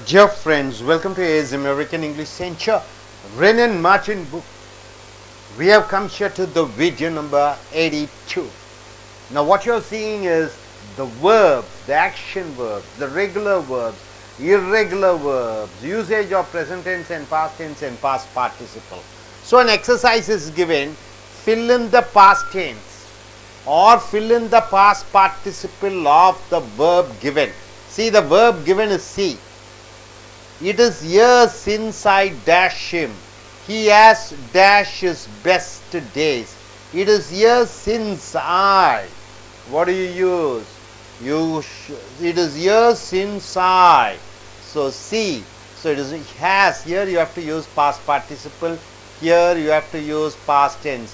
Dear friends, welcome to AS American English Center. Renan Martin book. We have come here to the video number 82. Now what you're seeing is the verbs, the action verbs, the regular verbs, irregular verbs, usage of present tense and past participle. So an exercise is given, fill in the past tense or fill in the past participle of the verb given. See, the verb given is see. It is years since I dash him. He has dash his best days. It is years since I. What do you use? It is years since I. So see. So it is has. Here you have to use past participle. Here you have to use past tense.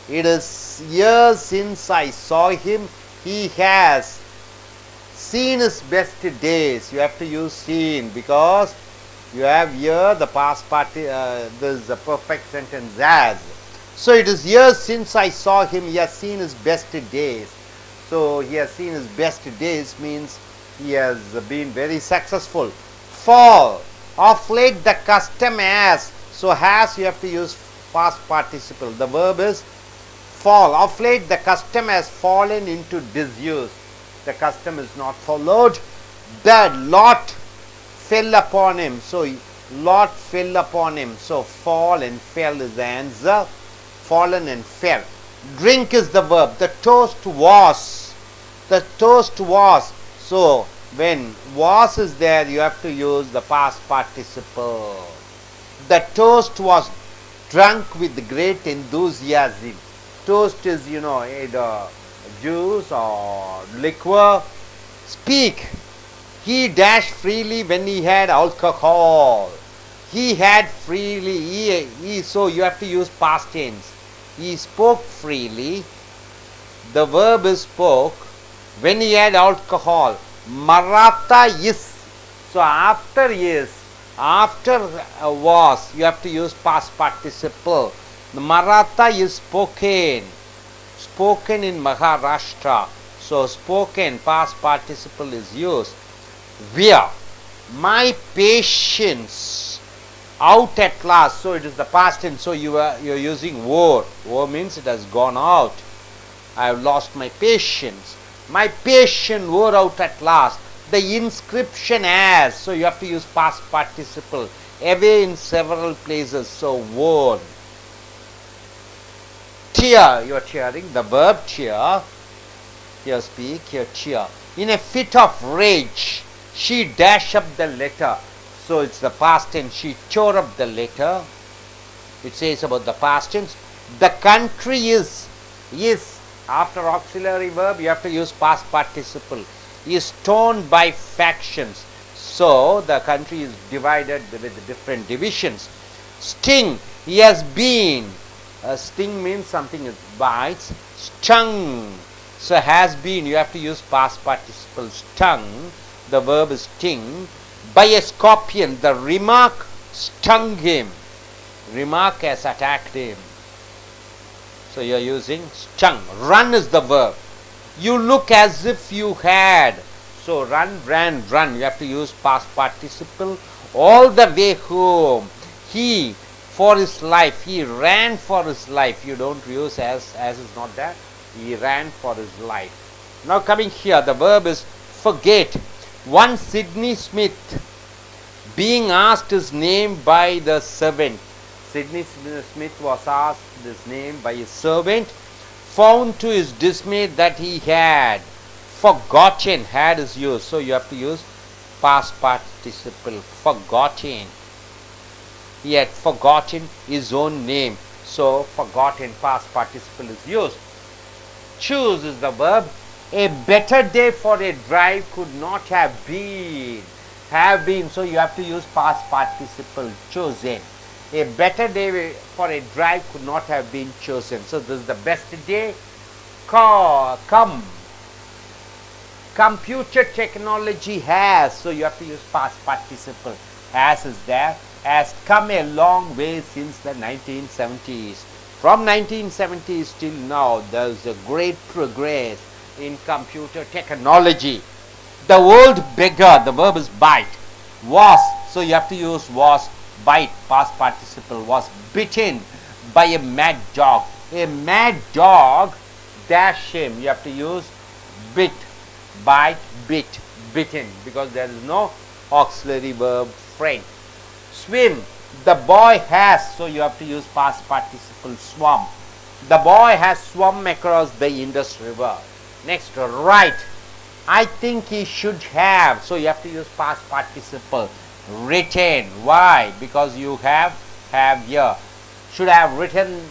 It is years since I saw him. He has seen his best days. You have to use seen because you have here the past this is a perfect sentence as. So it is years since I saw him. He has seen his best days. So he has seen his best days means he has been very successful. Fall. Of late the custom has. So has you have to use past participle. The verb is fall. Of late the custom has fallen into disuse. The custom is not followed. The lot fell upon him. So lot fell upon him. So fall and fell is the answer. Fallen and fell. Drink is the verb. The toast was. The toast was. So when was is there, you have to use the past participle. The toast was drunk with great enthusiasm. Toast is, either juice or liquor. Speak. He dashed freely when he had alcohol. He had freely. So you have to use past tense. He spoke freely. The verb is spoke when he had alcohol. Maratha is. So after is, after was, you have to use past participle. The Maratha is spoken. Spoken in Maharashtra. So spoken past participle is used. Where my patience out at last. So it is the past tense. So you're using wore. Wore means it has gone out. I have lost my patience. My patience wore out at last. The inscription as. So you have to use past participle. Away in several places. So worn. Cheer. You are cheering. The verb cheer. Here speak. Here cheer. In a fit of rage, she dashed up the letter. So it's the past tense. She tore up the letter. It says about the past tense. The country is after auxiliary verb you have to use past participle. Is torn by factions. So the country is divided with different divisions. Sting. He has been. Sting means something is bites. Stung. So has been. You have to use past participle. Stung. The verb is sting. By a scorpion. The remark stung him. Remark has attacked him. So you are using stung. Run is the verb. You look as if you had. So run, ran, run. You have to use past participle. All the way home. He for his life. He ran for his life. You don't use as is not there. He ran for his life. Now coming here, the verb is forget. One Sidney Smith being asked his name by the servant. Sidney Smith was asked his name by his servant. Found to his dismay that he had forgotten. Had is used. So you have to use past participle. Forgotten. He had forgotten his own name. So forgotten past participle is used. Choose is the verb. A better day for a drive could not have been. Have been. So you have to use past participle. Chosen. A better day for a drive could not have been chosen. So this is the best day. Come. Computer technology has. So you have to use past participle. Has is there. Has come a long way since the 1970s. From 1970s till now, there is a great progress in computer technology. The old beggar, the verb is bite. Was, so you have to use was. Bite, past participle, was bitten by a mad dog. A mad dog dash him. You have to use bit, bite, bit, bitten, because there is no auxiliary verb friend. Swim, the boy has, so you have to use past participle swum. The boy has swum across the Indus River. Next, write, I think he should have, so you have to use past participle. Written, why? Because you have here. Should have written,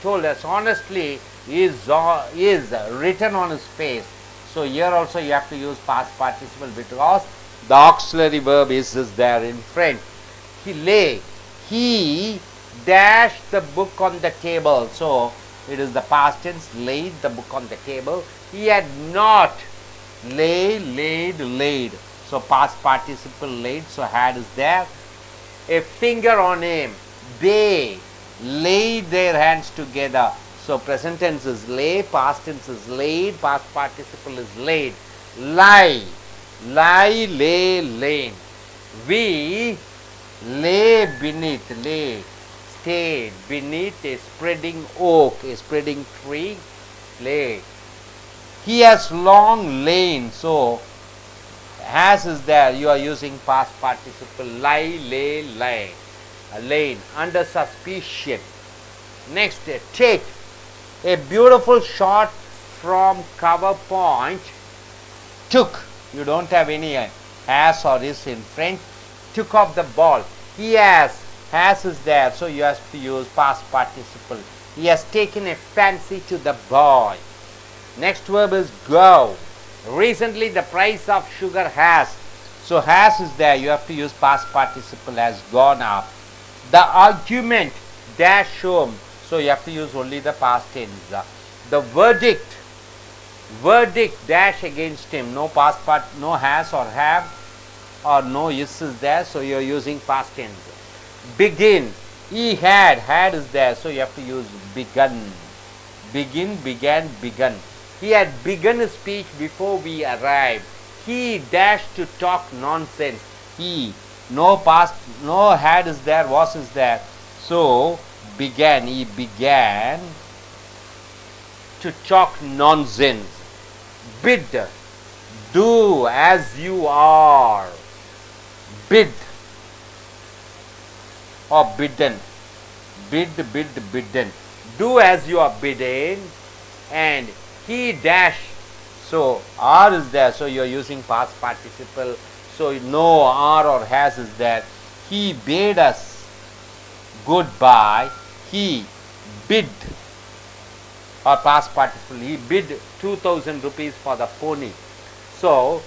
told us honestly, is written on his face. So here also you have to use past participle because the auxiliary verb is there in front. He lay, he dashed the book on the table. So it is the past tense, laid the book on the table. He had not, lay, laid. So past participle laid, so had is there. A finger on him, they laid their hands together. So present tense is lay, past tense is laid, past participle is laid. Lie, lay, lain. We lay beneath, stayed beneath a spreading oak, a spreading tree, lay. He has long lain, so has is there, you are using past participle, lie, lay, lain, under suspicion. Next, take, a beautiful shot from cover point, took, you don't have any has or is in front, took off the ball. He has is there, so you have to use past participle. He has taken a fancy to the boy. Next verb is go. Recently the price of sugar has, so has is there, you have to use past participle, has gone up. The argument dash home, so you have to use only the past tense. The verdict dash against him, no past part, no has or have or no is there, so you are using past tense. Begin, he had is there, so you have to use begun. Begin, began, begun. He had begun his speech before we arrived. He dashed to talk nonsense. He, no past, no had is there, was is there. So began, he began to talk nonsense. Bid, do as you are. Bid or bidden. Bid, bidden. Do as you are bidden. And he dash, so are is there, so you are using past participle, so no are or has is there. He bade us goodbye. He bid, or past participle, he bid 2,000 rupees for the pony. So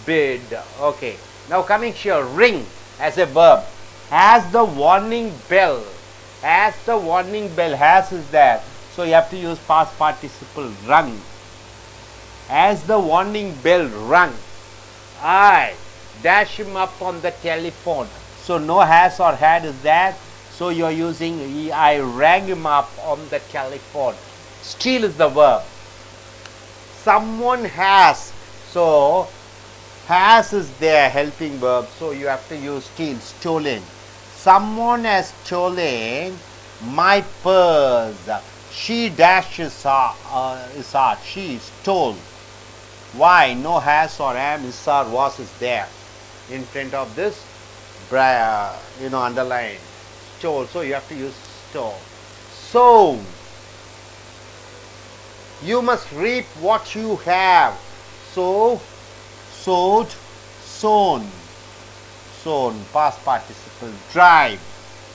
bid, okay. Now coming here, ring as a verb. Has the warning bell, has the warning bell, has is there. So you have to use past participle, rung. As the warning bell rung, I dash him up on the telephone. So no has or had is that. So you are using I rang him up on the telephone. Steal is the verb. Someone has. So has is there, helping verb. So you have to use steal, stolen. Someone has stolen my purse. She dashes is art. She stole. Why? No has or am, is or was is there in front of this, underline. Stole. So you have to use stole. Sow. You must reap what you have. So, sowed, sown. Sown, past participle. Drive.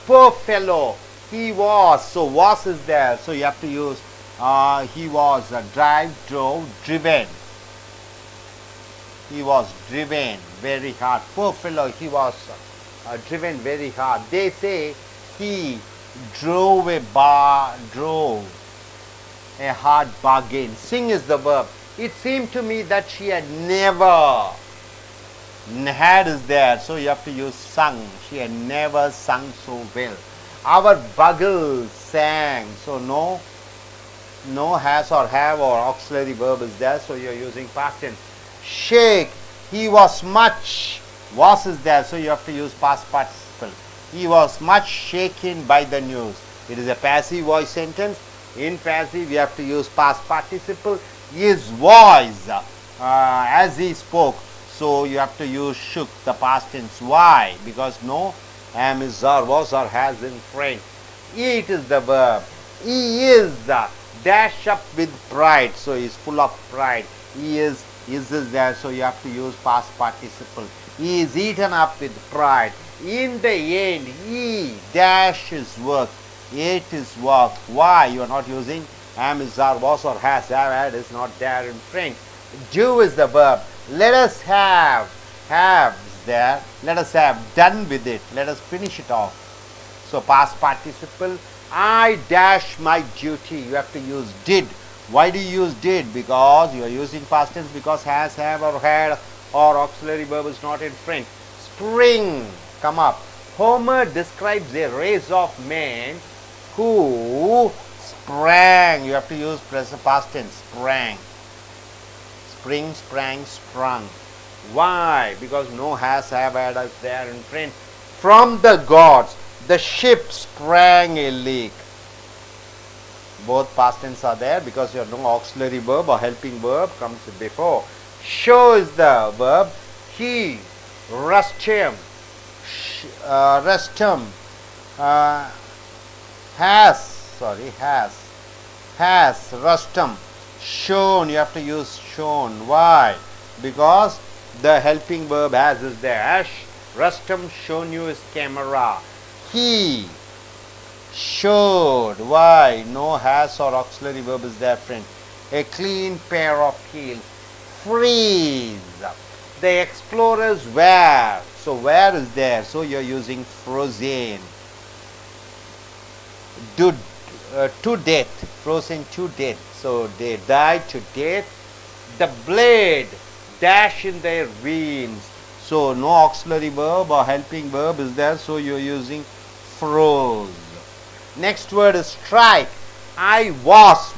Poor fellow. He was, so was is there, so you have to use he was, drive, drove, driven. He was driven very hard. Poor fellow, he was driven very hard. They say he drove a hard bargain. Sing is the verb. It seemed to me that she had never, had is there, so you have to use sung. She had never sung so well. Our Buggles sang, so no has or have or auxiliary verb is there, so you are using past tense. Shake, he was much Was is there, so you have to use past participle. He was much shaken by the news. It is a passive voice sentence. In passive, we have to use past participle. His voice, as he spoke, so you have to use shook, the past tense. Why? Because no am, is, or was, or has in front. It is the verb. He is dash up with pride, so he is full of pride. He is there, so you have to use past participle. He is eaten up with pride. In the end, he dash his work, ate his work. Why? You are not using am, is, or was, or has. Have, had is not there in French. Do is the verb. Let us have is there. Let us have done with it. Let us finish it off. So past participle. I dash my duty. You have to use did. Why do you use did? Because you are using past tense, because has, have, or had, or auxiliary verb is not in French. Spring, come up. Homer describes a race of men who sprang. You have to use past tense, sprang. Spring, sprang, sprung. Why? Because no has, have, had is there in French. From the gods, the ship sprang a leak. Both past tense are there because you have no auxiliary verb or helping verb comes before. Show is the verb. He, Rustum, has Rustum shown. You have to use shown. Why? Because the helping verb has is there. Has Rustum shown you his camera? He showed. Why? No has or auxiliary verb is there, friend. A clean pair of heels. Freeze. The explorers were. So where is there? So you are using frozen. To death. Frozen to death. So they died to death. The blade dash in their veins. So no auxiliary verb or helping verb is there. So you are using froze. Next word is strike. I was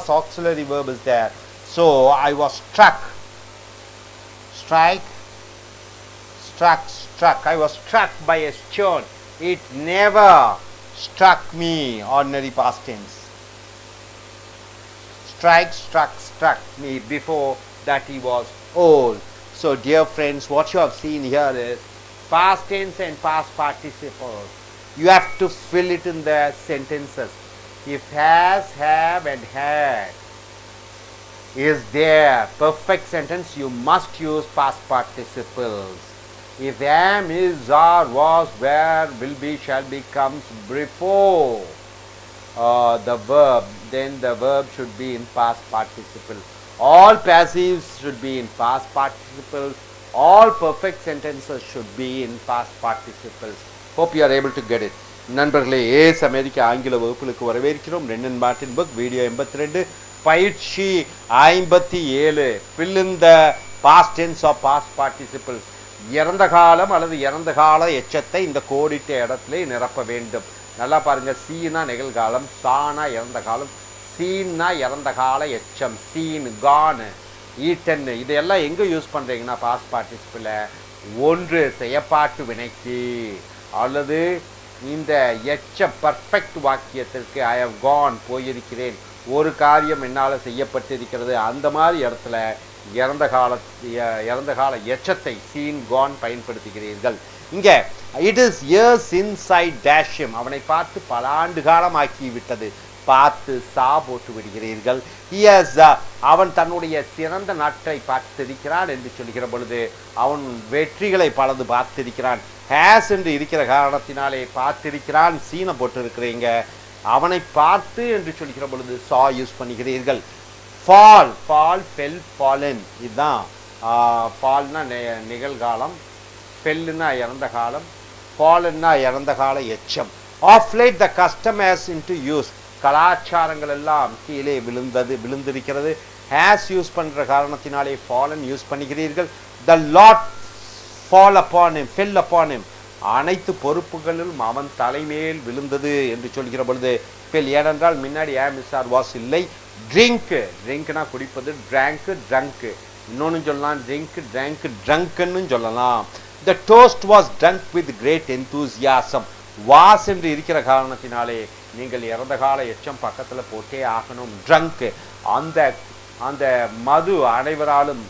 auxiliary verb is there. So I was struck. Strike, struck. I was struck by a stone. It never struck me. Ordinary past tense. Strike, struck me. Before that he was old. So dear friends, what you have seen here is past tense and past participles. You have to fill it in the sentences. If has, have, and had is there, perfect sentence, you must use past participles. If am, is, are, was, were, will be, shall be comes before the verb, then the verb should be in past participle. All passives should be in past participles. All perfect sentences should be in past participles. Hope you are able to get it. நண்பர்களே, ace அமெரிக்க ஆங்கில வகுப்புகளுக்கு வரவேற்கிறோம். ரென்னன் Martin book video 82 பயிற்சி 57 fill in the past tense of past participles. இறந்த காலம் அல்லது இறந்த கால எச்சத்தை இந்த கோடிட்ட இடத்துல நிரப்ப வேண்டும். நல்லா பாருங்க. சீனா நிகழ்காலம், சானா இறந்த காலம், சீன்னா இறந்த கால எச்சம், சீன், கான், ஈட்டன், இதெல்லாம் எங்கே யூஸ் பண்ணுறீங்கன்னா பாஸ்ட் பார்ட்டிசிபிள் ஒன்று செயற்பாட்டு வினைக்கு அல்லது இந்த எச்ச பர்ஃபெக்ட் வாக்கியத்திற்கு ஐ ஹவ் கான் போயிருக்கிறேன், ஒரு காரியம் என்னால் செய்யப்பட்டிருக்கிறது, அந்த மாதிரி இடத்துல இறந்த கால எச்சத்தை சீன் கான் பயன்படுத்துகிறீர்கள். இங்கே it is years inside dash m, அவனை பார்த்து பல ஆண்டு காலம் ஆக்கிவிட்டது, பார்த்து சா போட்டு விடுகிறீர்கள். அவன் தன்னுடைய சிறந்த நாட்டை பார்த்திருக்கிறான் என்று சொல்கிற பொழுது அவன் வெற்றிகளை பலது பார்த்திருக்கிறான். ஹேஸ் என்று இருக்கிற காரணத்தினாலே பார்த்திருக்கிறான் சீனை போட்டு இருக்கிறீங்க. அவனை பார்த்து என்று சொல்கிற பொழுது சா யூஸ் பண்ணுகிறீர்கள். ஃபால், ஃபெல், ஃபாலன், இதுதான் ஃபால்னா நிகழ்காலம், ஃபெல்லுன்னா இறந்த காலம், ஃபாலன்னா இறந்த கால எச்சம். Of late the custom has into use, கலாச்சாரங்கள் எல்லாம் கீழே விழுந்திருக்கிறது. ஹேஸ் யூஸ் பண்ணுற காரணத்தினாலே ஃபாலன் யூஸ் பண்ணுகிறீர்கள். The lot fall upon him, fell upon him, அனைத்து பொறுப்புகளிலும் அவன் தலைமேல் விழுந்தது என்று சொல்கிற பொழுது ஃபெல், ஏனென்றால் முன்னாடி மிஸ்ஆர் வாஸ் இல்லை. ட்ரிங்க்னா குடிப்பது, ட்ராங்க், ட்ரங்க், இன்னொன்று சொல்லலாம் ட்ரிங்க், ட்ராங்க், ட்ரங்க்னு சொல்லலாம். The toast was drunk with great enthusiasm. Was என்று இருக்கிற காரணத்தினாலே நீங்கள் இறந்த கால எச்சம் பக்கத்தில் போட்டே ஆகணும். ட்ரங்க், அந்த அந்த மது அனைவராலும்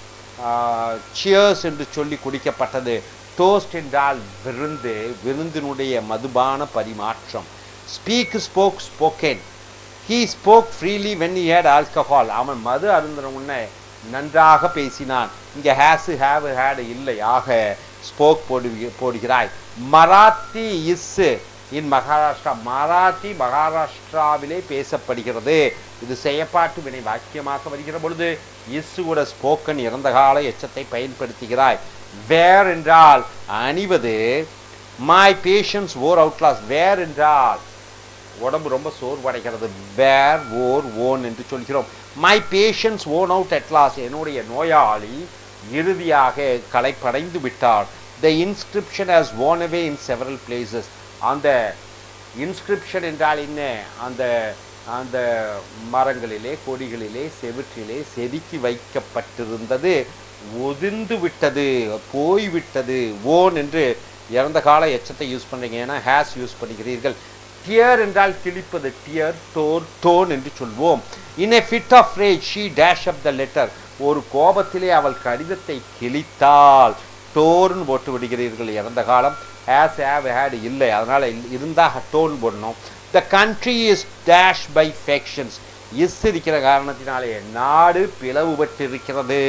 சியர்ஸ் என்று சொல்லி குடிக்கப்பட்டது. டோஸ்ட் என்றால் விருந்து, விருந்தினுடைய மதுபான பரிமாற்றம். Speak, spoke, spoken. He spoke freely when he had alcohol. அவன் மது அருந்தின முன்னே நன்றாக பேசினான். இங்கே ஹேஸ், ஹேவ், ஹேட் இல்லை, ஆக ஸ்போக் போடுகிறாய். Marathi is in Maharashtra. மராத்தி மகாராஷ்டிராவிலே பேசப்படுகிறது. இது செயற்பாட்டு வினை வாக்கியமாக வருகிற பொழுது இஸ் கூட ஸ்போக்கன் இறந்த கால எச்சத்தை பயன்படுத்துகிறாய். வேர் என்றால் அணிவது. My patience wore out last. Wear என்றால் உடம்பு ரொம்ப சோர்வடைகிறது. வேர், ஓர், ஓன் என்று சொல்கிறோம். My patience worn out at last. என்னுடைய நோயாளி இறுதியாக களைப்படைந்து விட்டார். The inscription has worn away in several places. அந்த இன்ஸ்கிரிப்ஷன் என்றால் என்ன? அந்த அந்த மரங்களிலே, கொடிகளிலே, செவிற்றிலே செதுக்கி வைக்கப்பட்டிருந்தது ஒதிர்ந்து விட்டது, போய்விட்டது. ஓன் என்று இறந்த கால எச்சத்தை யூஸ் பண்ணுறீங்க, ஏன்னா ஹேஸ் யூஸ் பண்ணுகிறீர்கள். டியர் என்றால் கிழிப்பது. டியர், டோர், டோன் என்று சொல்வோம். In a fit of rage she dash up the letter. ஒரு கோபத்திலே அவள் கடிதத்தை கிழித்தாள். டோர்னு போட்டு விடுகிறீர்கள். இறந்த காலம். ஹேஸ், ஹேவ், ஹேட் இல்லை, அதனால் இருந்தால் டோன் போடணும். The country is dash by factions. Is இருக்கிற காரணத்தினாலே நாடு பிளவுபட்டு இருக்கிறது.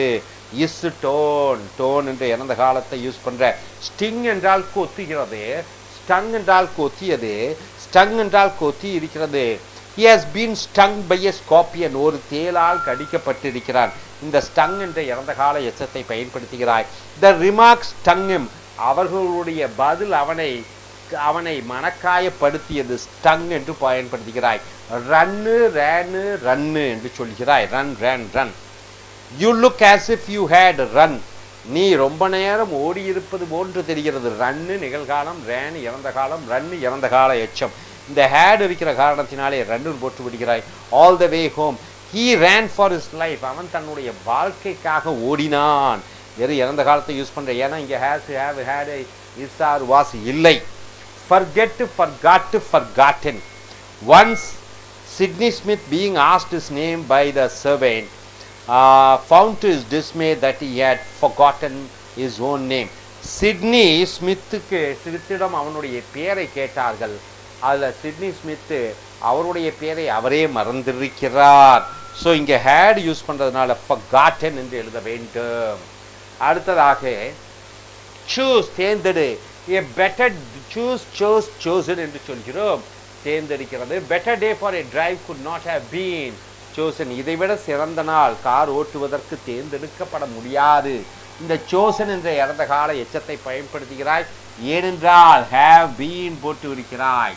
இஸ் டோன், டோன் என்று இறந்த காலத்தை யூஸ் பண்ணுற. ஸ்டிங் என்றால் கொத்துகிறது. ஸ்டங் என்றால் கொத்தியது. ஸ்டங் என்றால் கொத்தி இருக்கிறது. He has been stung by a scorpion. ஒரு தேளால் கடிக்கப்பட்டிருக்கிறான். இந்த ஸ்டங் என்ற இறந்த கால எச்சத்தை பயன்படுத்துகிறாய். The remark stung him. அவர்களுடைய பதில் அவனை மனக்காயப்படுத்தியது. ஸ்டங் என்று பயன்படுத்துகிறாய். ரன்னு, ரேனு, ரன்னு என்று சொல்கிறாய். Run, run, run. You look as if you had run. நீ ரொம்ப நேரம் ஓடி இருப்பது போன்று தெரிகிறது. ரன்னு நிகழ்காலம், ரேன் இறந்த காலம், ரன்னு இறந்த கால எச்சம். இந்த ஹேட் இருக்கிற காரணத்தினாலே ரன்னு போட்டு விடுகிறாய். All the way home. He ran for his life. அவன் தன்னுடைய வாழ்க்கைக்காக ஓடினான். வெறும் இறந்த காலத்தை யூஸ் பண்ணுற, ஏன்னா இங்கே has, have, had, is, are, was இல்லை. Forget, forgot, forgotten. Once Sydney Smith being asked his name by the servant found to his dismay that he had forgotten his own name. Sydney ஸ்மித்திடம் அவனுடைய பெயரை கேட்டார்கள். அதில் Sydney Smith அவருடைய பெயரை அவரே மறந்திருக்கிறார். ஸோ இங்கே ஹேட் யூஸ் பண்ணுறதுனால forgotten என்று எழுத வேண்டும். அடுத்ததாக சூஸ், தேர்ந்தெடு. a better choose, chose, chosen என்று சொல்கிறோம். தேர்ந்தெடுக்கிறது. better day for a drive could not have been chosen. இதைவிட சிறந்த நாள் கார் ஓட்டுவதற்கு தேர்ந்தெடுக்கப்பட முடியாது. இந்த chosen என்ற இறந்த கால எச்சத்தை பயன்படுத்துகிறாய். ஏனென்றால் have been போட்டு இருக்கிறாய்.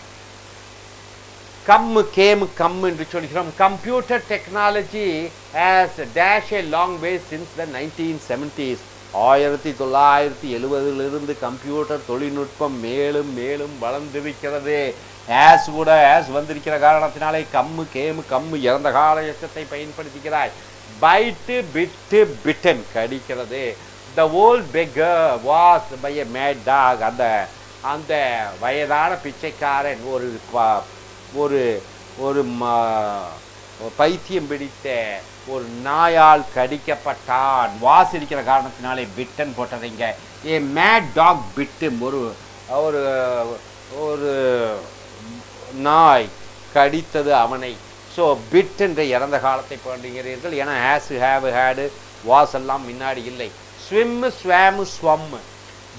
கம், கேம், கம் என்று சொல்கிறோம். Computer technology has dash a long way since the 1970s. 1970 computer தொழில்நுட்பம் மேலும் மேலும் வளர்ந்திருக்கிறது. ஆஸ் கூட ஆஸ் வந்திருக்கிற காரணத்தினாலே கம்மு, கேமு, கம்மு இறந்த கால எச்சத்தை பயன்படுத்துகிறாய். பைட்டு, பிட்டு, பிட்டன் கடிக்கிறது. The old beggar was by a mad dog. அந்த வயதான பிச்சைக்காரன் ஒரு பைத்தியம் பிடித்த ஒரு நாயால் கடிக்கப்பட்டான். வாஸ் இருக்கிற காரணத்தினாலே பிட்டன் போட்டதைங்க. ஏ மேட் டாக் பிட்டும். ஒரு நாய் கடித்தது அவனை. ஸோ பிட் என்ற இறந்த காலத்தை பண்ணுகிறீர்கள். ஏன்னா ஹேஸ், ஹேவ், ஹேடு, வாஸ் எல்லாம் முன்னாடி இல்லை. Swim, swam, swum.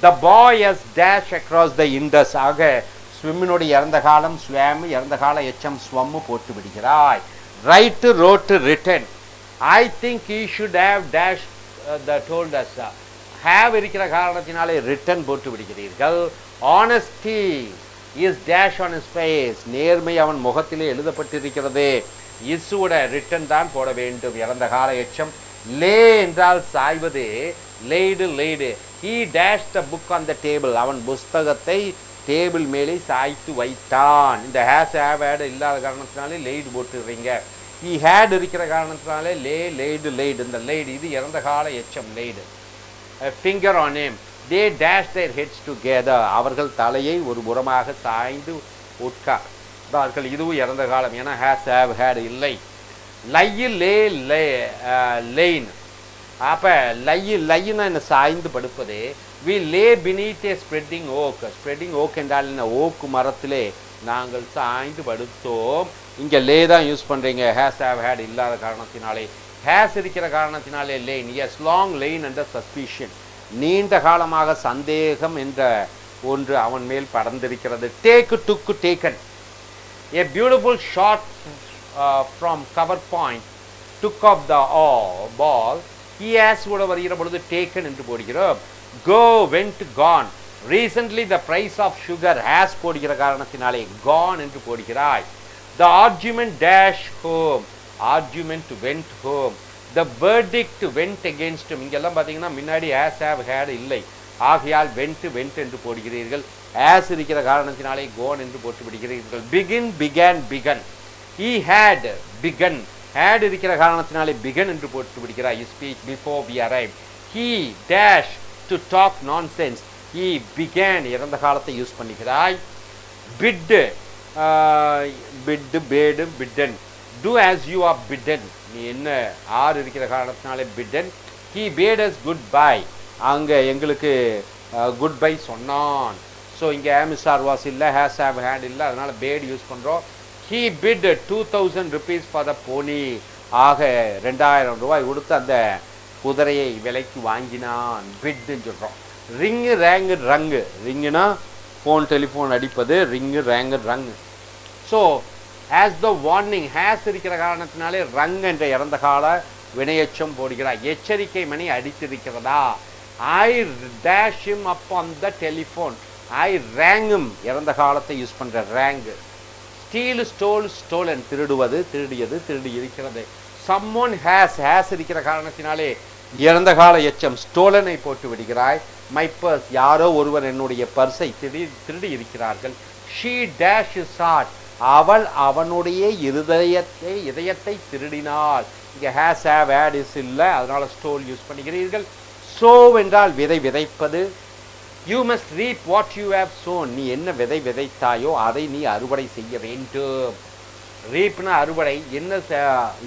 The boy has dash across the Indus. ஆக ஸ்விம்மினுடைய இறந்த காலம் ஸ்வாம், இறந்த கால எச்சம் ஸ்வம் போட்டு விடுகிறாய். Write, wrote, written. I think he should have dash the told us. Have இருக்கிற காரணத்தினாலே ரிட்டன் போட்டு விடுகிறீர்கள். Honesty is dash on his face. நேர்மை அவன் முகத்திலே எழுதப்பட்டிருக்கிறது. இஸ்ஸோட ரிட்டன் தான் போட வேண்டும். இறந்த கால எச்சம். லே என்றால் சாய்வது. Laid, laid. He dash the book on the table. அவன் புஸ்தகத்தை டேபிள் மேலே சாய்த்து வைத்தான். இந்த ஹேஸ், ஹேவ், ஹேட் இல்லாத காரணத்தினாலே லேடு போட்டுறீங்க. ஹீ ஹேட் இருக்கிற காரணத்தினாலே லே, லேடு, லேடு. இந்த லேடு இது இறந்த கால எச்சம். Laid. Finger on name. They dash their heads together, அவர்கள் தலையை ஒரு புறமாக சாய்ந்து உட்கார்ந்தார்கள். இதுவும் இறந்த காலம், ஏன்னா ஹேஸ் ஹேவ் ஹேட் இல்லை. லையு லே லேன், அப்போ லையுன்னா என்ன, சாய்ந்து படுப்பது. We lay beneath a spreading oak, spreading oak என்றால் என்ன, ஓக்கு மரத்திலே நாங்கள் சாய்ந்து படுத்தோம். இங்கே லே தான் யூஸ் பண்ணுறீங்க, ஹேஸ் ஹேவ் ஹேட் இல்லாத காரணத்தினாலே. ஹேஸ் இருக்கிற காரணத்தினாலே லேன். எஸ், லாங் லேன் என்ற சஸ்பிஷன், நீண்ட காலமாக சந்தேகம் என்ற ஒன்று அவன் மேல் படர்ந்திருக்கிறது. Take took taken, a beautiful shot from cover point, took off the ball. He has கூட வருகிற பொழுது டேக்கன் என்று போடுகிறோம். Go went gone, recently the price of sugar, has போடுகிற காரணத்தினாலே கான் என்று போடுகிறாய். The argument dash home, argument went home. The verdict went against, இங்கெல்லாம் பார்த்தீங்கன்னா முன்னாடி ஹேஸ் ஹேவ் ஹேட் இல்லை, ஆகையால் வென்ட் என்று போடுகிறீர்கள். ஹேஸ் இருக்கிற காரணத்தினாலே கோன் என்று போட்டு விடுகிறீர்கள். Begin began begin, he had begun, had இருக்கிற காரணத்தினாலே பிகன் என்று போட்டு விடுகிறாய். you speak before we arrived. he dash to talk nonsense, he began இறந்த காலத்தை use பண்ணுகிறாய். bid, bid, bidden, do as you are bidden, நீ என்ன ஆர் இருக்கிற காரணத்தினாலே bidden. he bade us goodbye, அங்கே எங்களுக்கு குட் பை சொன்னான். ஸோ இங்கே ஆமிஸ் ஆர் வாஸ் இல்லை, ஹேஸ் ஹேவ் ஹேட் இல்லை, அதனால் பேட் யூஸ் பண்ணுறோம். he bid 2000 rupees for the pony, ஆக 2000 ரூபாய் கொடுத்து அந்த குதிரையை விலைக்கு வாங்கினான். பிட்னு சொல்கிறோம். ரிங்கு ரேங்கு ரங்கு, ரிங்குனா ஃபோன் டெலிஃபோன் அடிப்பது, ring rang rung. So as the warning, has இருக்கிற காரணத்தினாலே ரங் என்ற இறந்த கால வினையச்சம் போடுகிறார். எச்சரிக்கை மணி அடித்திருக்கிறதா. I dash him up on the telephone, I ரேங்கும் இறந்த காலத்தை யூஸ் பண்ணுற ரேங்கு. ஸ்டீல் ஸ்டோல் ஸ்டோலன், திருடுவது திருடியது திருடி இருக்கிறது. சம்மோன் ஹேஸ், ஹேஸ் இருக்கிற காரணத்தினாலே இறந்த கால எச்சம் ஸ்டோலனை போட்டு விடுகிறாய். மை பர்ஸ், யாரோ ஒருவர் என்னுடைய பர்ஸை திருடி இருக்கிறார்கள். ஷீ டேஷ் ஷாட், அவள் அவனுடைய இதயத்தை திருடினாள். இங்கே ஹேஸ் ஹேவ் ஹேட் இஸ் இல்லை, அதனால ஸ்டோல் யூஸ் பண்ணுகிறீர்கள். சோ என்றால் விதை விதைப்பது. You must reap what you have sown, நீ என்ன விதை விதைத்தாயோ அதை நீ அறுவடை செய்ய வேண்டும். ரீப்னா அறுவடை,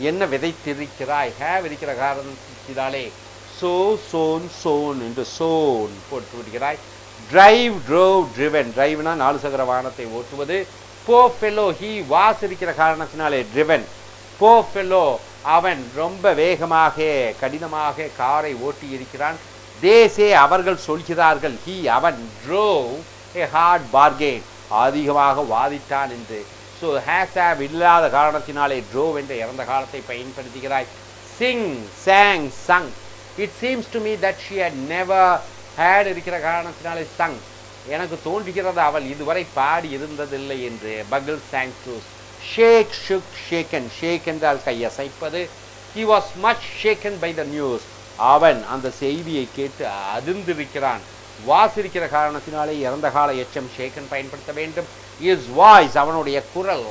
என்ன விதைத்திருக்கிறாய். ஹேவ் இருக்கிற காரணத்தினாலே சோ சோன் சோன் என்று சோன் போட்டு விடுகிறாய். டிரைவ் ட்ரோவ் ட்ரிவன், டிரைவ்னா 4 சக்கர வாகனத்தை ஓட்டுவது. போ ஃபெலோ, ஹி வாஸ் இருக்கிற காரணத்தினாலே ட்ரிவன். போ ஃபெலோ, அவன் ரொம்ப வேகமாக கடினமாக காரை ஓட்டி இருக்கிறான். தேசே, அவர்கள் சொல்கிறார்கள். ஹி, அவன். ட்ரோவ் ஏ ஹார்ட் பார்கெயின், அதிகமாக வாதிட்டான் என்று. ஸோ ஹேஸ் ஹேவ் இல்லாத காரணத்தினாலே ட்ரோவ் என்ற இறந்த காலத்தை பயன்படுத்துகிறாய். Singh sang Sangh. It seems to me that she had never had இருக்கிற காரணத்தினாலே சங், எனக்கு தோன்றுகிறது அவள் இதுவரை பாடி இருந்ததில்லை என்று. Bugle sang to. Shake shook shaken, shake என்றால் கையசைப்பது. he was much shaken by the news, அவன் அந்த செய்தியை கேட்டு அதிர்ந்திருக்கிறான். வாஸ் இருக்கிற காரணத்தினாலே இறந்த கால எச்சம் ஷேக்கன் பயன்படுத்த வேண்டும். his voice, அவனுடைய குரல்.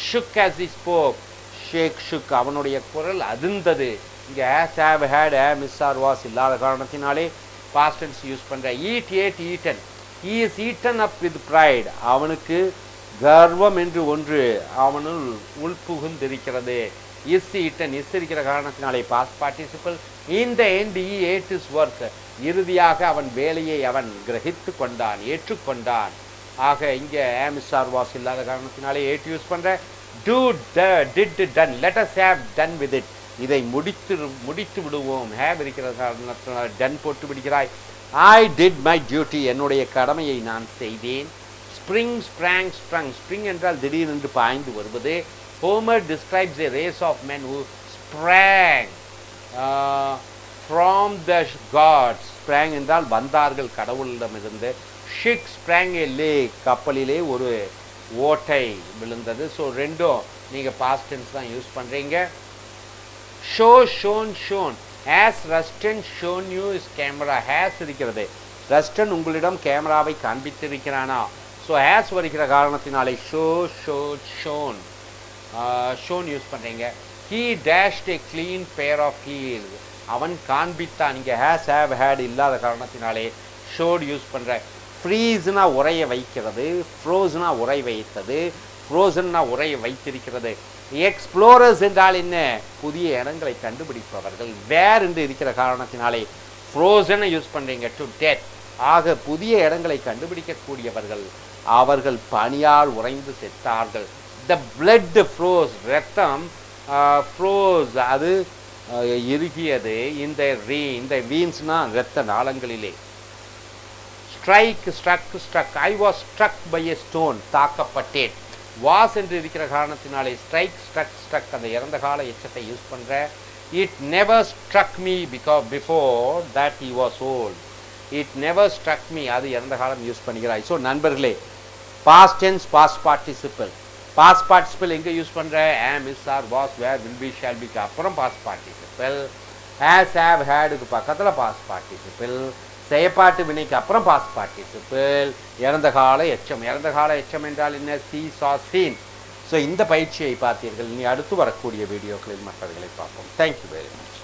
shook as he spoke, ஷேக் ஷுக், அவனுடைய குரல் அதிர்ந்தது. இங்கே has have had is are was இல்லாத காரணத்தினாலே பாஸ்ட் டென்ஸ் யூஸ் பண்ணுற. Eat ate eaten, he is eaten up with pride, அவனுக்கு கர்வம் என்று ஒன்று அவனுள் உள்புகுந்திருக்கிறது. இஸ் ஈட்டன், இஸ் இருக்கிற காரணத்தினாலே பாஸ்ட் பார்ட்டிசிபிள். இந்த end he ate his work, இறுதியாக அவன் வேலையை அவன் கிரகித்து கொண்டான், ஏற்றுக்கொண்டான். ஆக இங்கே மிஸ் ஆர் வாஸ் இல்லாத காரணத்தினாலே ஏட் யூஸ் பண்ணுற. do did done, let us have done with it, இதை முடித்து விடுவோம். ஹேவ் இருக்கிற காரணத்தினால டன் போட்டு விடுகிறாய். ஐ டிட் மை டியூட்டி, என்னுடைய கடமையை நான் செய்தேன். ஸ்ப்ரிங் ஸ்ப்ராங் ஸ்ப்ரங், ஸ்ப்ரிங் என்றால் திடீரென்று பாய்ந்து வருவது. Homer describes a race of men who sprang from the gods, sprang என்றால் வந்தார்கள் கடவுளிடமிருந்து. ஷிக் ஸ்ப்ராங் a lake, கப்பலிலே ஒரு ஓட்டை விழுந்தது. ஸோ ரெண்டும் நீங்கள் பாஸ்ட் டென்ஸ் தான் யூஸ் பண்ணுறீங்க. Show shown shown, has Rustam shown you his camera, has இருக்கிறது. ரஸ்டன் உங்களிடம் கேமராவை காண்பித்திருக்கிறானா. ஸோ ஹேஸ் வருகிற காரணத்தினாலே show show shown shown use பண்ணுறீங்க. He dashed a clean pair of heels, அவன் காண்பித்தான். இங்கே ஹேஸ் ஹேவ் ஹேட் இல்லாத காரணத்தினாலே ஷோட் யூஸ் பண்ணுறேன். ஃப்ரீஸ்னா உரைய வைக்கிறது, ஃப்ரோஸ்னா உரை வைத்தது, ஃப்ரோசன்னா உரைய வைத்திருக்கிறது. எக்ஸ்ப்ளோரர்ஸ் என்றால் என்ன? புதிய இடங்களை கண்டுபிடிப்பவர்கள். வேர் என்று இருக்கிற காரணத்தினாலே ஃப்ரோசனை யூஸ் பண்ணுறீங்க, டு டெத். ஆக புதிய இடங்களை கண்டுபிடிக்கக்கூடியவர்கள். அவர்கள் பனியால் உறைந்து செத்தார்கள். த பிளட் ஃப்ரோஸ், ரத்தம் ஃப்ரோஸ், அது இறுகியது. இந்த வீன்ஸ்னா இரத்த நாளங்களிலே. Strike, struck, I was struck by a stone, தாக்கப்பட்டேன். வாஸ் என்று இருக்கிற காரணத்தினாலே ஸ்ட்ரைக், ஸ்ட்ரக் அந்த இறந்த கால எச்சத்தை யூஸ் பண்ணுற. It never struck me before that he was old. It never struck me, அது இறந்த காலம் யூஸ் பண்ணிக்கிறாய். ஸோ நண்பர்களே, past tense, past participle. Past participle எங்கே யூஸ் பண்ணுற? Am, is, are, was, were, will be, shall பிக்கு அப்புறம் பாஸ்ட் பார்ட்டிசிபிள். ஹேஸ், ஹேவ், ஹேடுக்கு பக்கத்தில் பாஸ்ட் பார்ட்டிசிபிள். செயற்பாட்டு வினைக்கு அப்புறம் பாஸ்ட் பார்ட்டிசிபிள். இறந்த கால எச்சம். இறந்த கால எச்சம் என்றால் என்ன? சி, சா, சீன். ஸோ இந்த பயிற்சியை பார்த்தீர்கள். இனி அடுத்து வரக்கூடிய வீடியோக்களில் மற்றவர்களை பார்ப்போம். Thank you very much.